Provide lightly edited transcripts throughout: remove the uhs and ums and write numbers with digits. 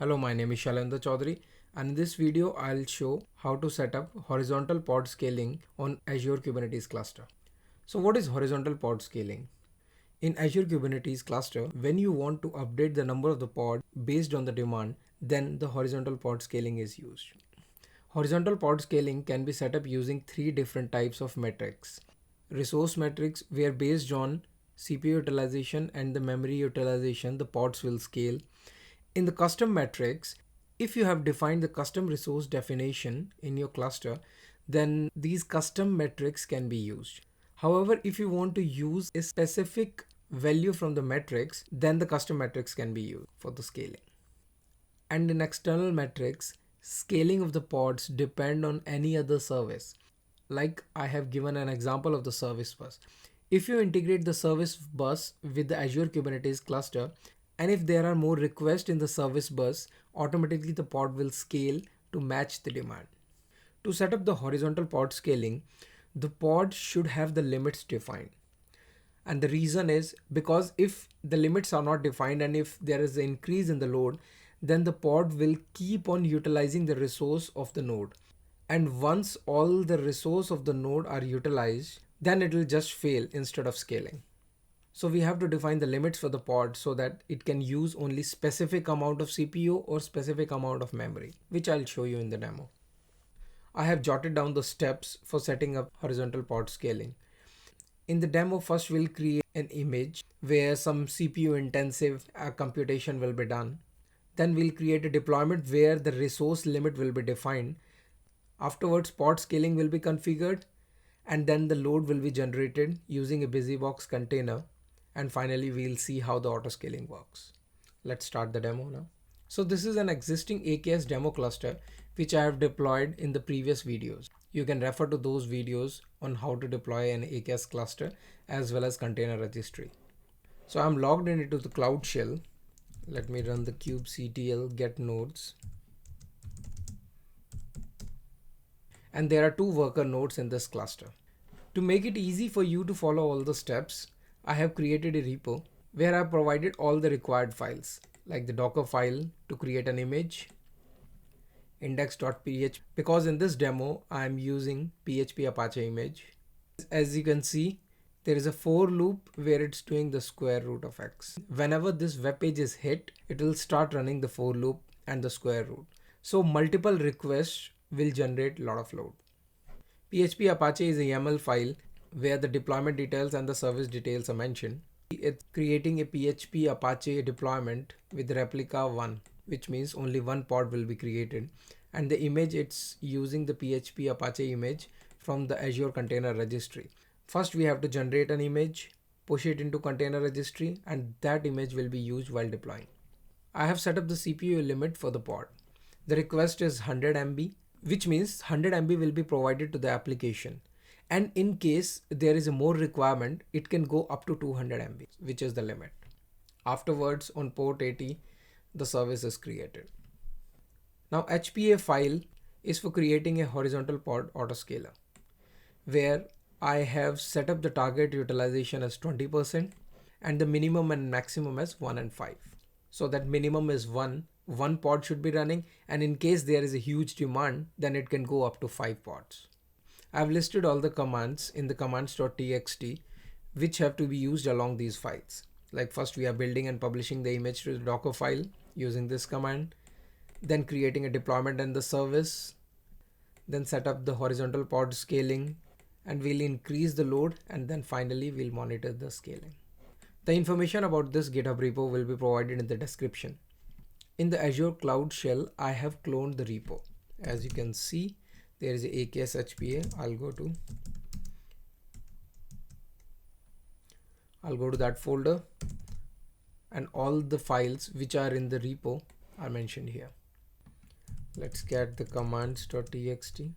Hello, my name is Shailendra Chaudhary, and in this video I'll show how to set up horizontal pod scaling on Azure Kubernetes cluster. So what is horizontal pod scaling? In Azure Kubernetes cluster, when you want to update the number of the pod based on the demand, then the horizontal pod scaling is used. Horizontal pod scaling can be set up using three different types of metrics. Resource metrics, where based on CPU utilization and the memory utilization, the pods will scale. In the custom metrics, if you have defined the custom resource definition in your cluster, then these custom metrics can be used. However, if you want to use a specific value from the metrics, then the custom metrics can be used for the scaling. And in external metrics, scaling of the pods depend on any other service. Like I have given an example of the service bus. If you integrate the service bus with the Azure Kubernetes cluster, and if there are more requests in the service bus, automatically the pod will scale to match the demand. To set up the horizontal pod scaling, the pod should have the limits defined. And the reason is because if the limits are not defined and if there is an increase in the load, then the pod will keep on utilizing the resource of the node. And once all the resource of the node are utilized, then it will just fail instead of scaling. So we have to define the limits for the pod so that it can use only specific amount of CPU or specific amount of memory, which I'll show you in the demo. I have jotted down the steps for setting up horizontal pod scaling. In the demo, first we'll create an image where some CPU intensive computation will be done. Then we'll create a deployment where the resource limit will be defined. Afterwards, pod scaling will be configured, and then the load will be generated using a busybox container. And finally, we'll see how the autoscaling works. Let's start the demo now. So this is an existing AKS demo cluster, which I have deployed in the previous videos. You can refer to those videos on how to deploy an AKS cluster as well as container registry. So I'm logged into the Cloud Shell. Let me run the kubectl get nodes. And there are two worker nodes in this cluster. To make it easy for you to follow all the steps, I have created a repo where I have provided all the required files, like the Docker file to create an image, index.php, because in this demo I am using PHP Apache image. As you can see, there is a for loop where it's doing the square root of x. Whenever this web page is hit, it will start running the for loop and the square root. So multiple requests will generate a lot of load. PHP Apache is a YAML file where the deployment details and the service details are mentioned. It's creating a PHP Apache deployment with replica 1, which means only one pod will be created. And the image, it's using the PHP Apache image from the Azure Container Registry. First, we have to generate an image, push it into container registry, and that image will be used while deploying. I have set up the CPU limit for the pod. The request is 100 MB, which means 100 MB will be provided to the application. And in case there is a more requirement, it can go up to 200 MB, which is the limit. Afterwards, on port 80, the service is created. Now Hpa File is for creating a horizontal pod autoscaler, where I have set up the target utilization as 20% and the minimum and maximum as 1 and 5. So that minimum is 1 pod should be running, and in case there is a huge demand, then it can go up to 5 pods. I've listed all the commands in the commands.txt which have to be used along these files. Like first we are building and publishing the image to the Docker file using this command, then creating a deployment in the service, then set up the horizontal pod scaling, and we'll increase the load, and then finally we'll monitor the scaling. The information about this GitHub repo will be provided in the description. In the Azure Cloud Shell, I have cloned the repo. As you can see, there is a AKS HPA. I'll go to that folder, and all the files which are in the repo are mentioned here. Let's get the commands.txt.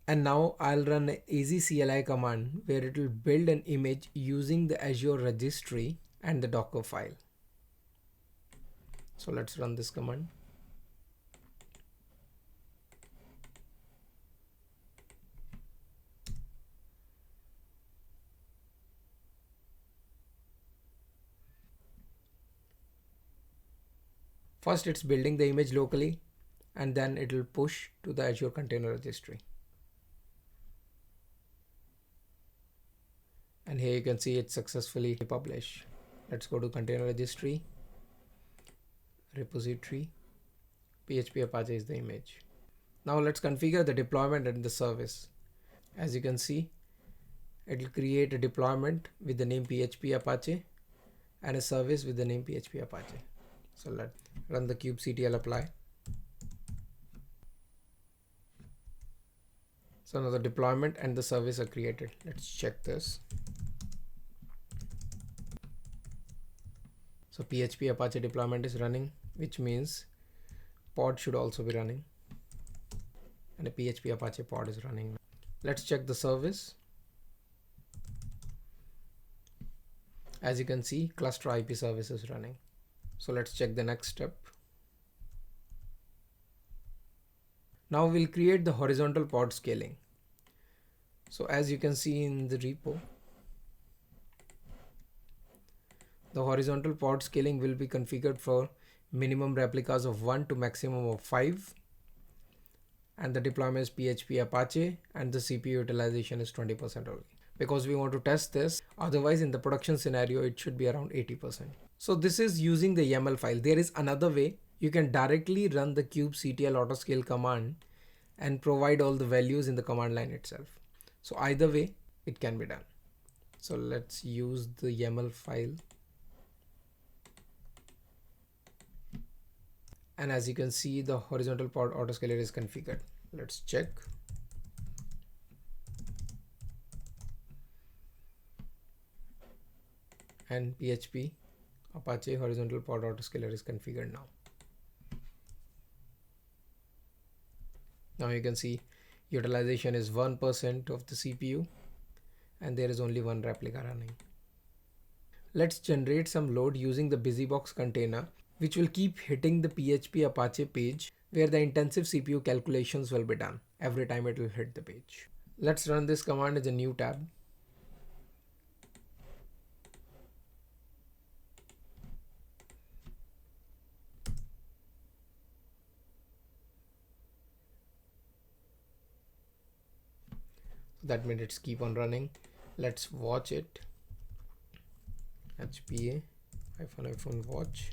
And now I'll run an AZCLI command where it will build an image using the Azure registry and the Docker file. So let's run this command. First, it's building the image locally, and then it will push to the Azure Container Registry. And here you can see it's successfully published. Let's go to Container Registry, repository, PHP Apache is the image. Now let's configure the deployment and the service. As you can see, it will create a deployment with the name PHP Apache and a service with the name PHP Apache. So let's run the kubectl apply. So now the deployment and the service are created. Let's check this. So PHP Apache deployment is running, which means pod should also be running. And a PHP Apache pod is running. Let's check the service. As you can see, cluster IP service is running. So let's check the next step. Now we'll create the horizontal pod scaling. So as you can see in the repo, the horizontal pod scaling will be configured for minimum replicas of 1 to maximum of 5. And the deployment is PHP Apache and the CPU utilization is 20% only. Because we want to test this, otherwise in the production scenario, it should be around 80%. So this is using the YAML file. There is another way. You can directly run the kubectl autoscale command and provide all the values in the command line itself. So either way, it can be done. So let's use the YAML file. And as you can see, the horizontal pod autoscaler is configured. Let's check. And PHP Apache horizontal pod autoscaler is configured now. Now you can see utilization is 1% of the CPU and there is only one replica running. Let's generate some load using the busybox container, which will keep hitting the PHP Apache page where the intensive CPU calculations will be done every time it will hit the page. Let's run this command as a new tab. That means it's keep on running. Let's watch it. HPA -- watch.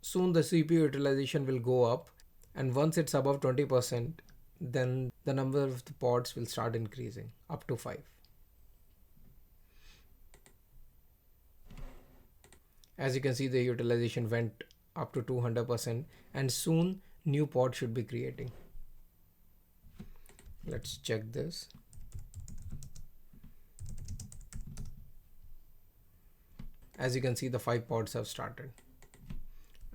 Soon the CPU utilization will go up, and once it's above 20%, then the number of the pods will start increasing up to 5. As you can see, the utilization went up to 200%, and soon new pod should be creating. Let's check this. As you can see, the 5 pods have started.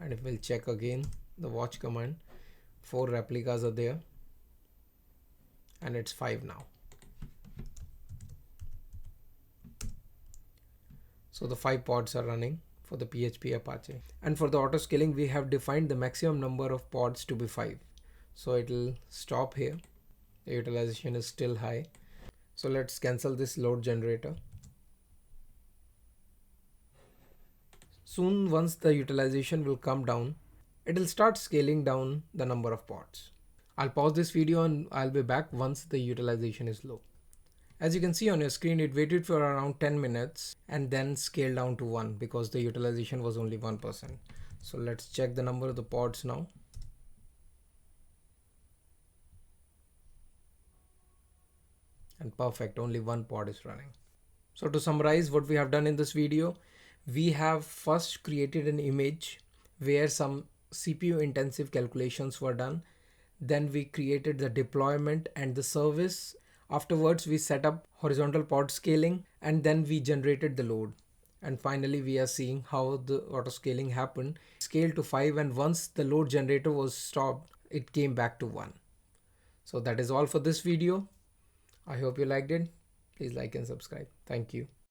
And if we'll check again the watch command, 4 replicas are there and it's 5 now. So the 5 pods are running for the PHP Apache. And for the auto scaling, we have defined the maximum number of pods to be 5. So it will stop here. The utilization is still high. So let's cancel this load generator. Soon, once the utilization will come down, it will start scaling down the number of pods. I'll pause this video and I'll be back once the utilization is low. As you can see on your screen, it waited for around 10 minutes and then scaled down to 1 because the utilization was only 1%. So let's check the number of the pods now. And perfect, only 1 pod is running. So to summarize what we have done in this video, we have first created an image where some CPU intensive calculations were done. Then we created the deployment and the service. Afterwards, we set up horizontal pod scaling and then we generated the load. And finally, we are seeing how the auto scaling happened. Scaled to 5, and once the load generator was stopped, it came back to 1. So that is all for this video. I hope you liked it. Please like and subscribe. Thank you.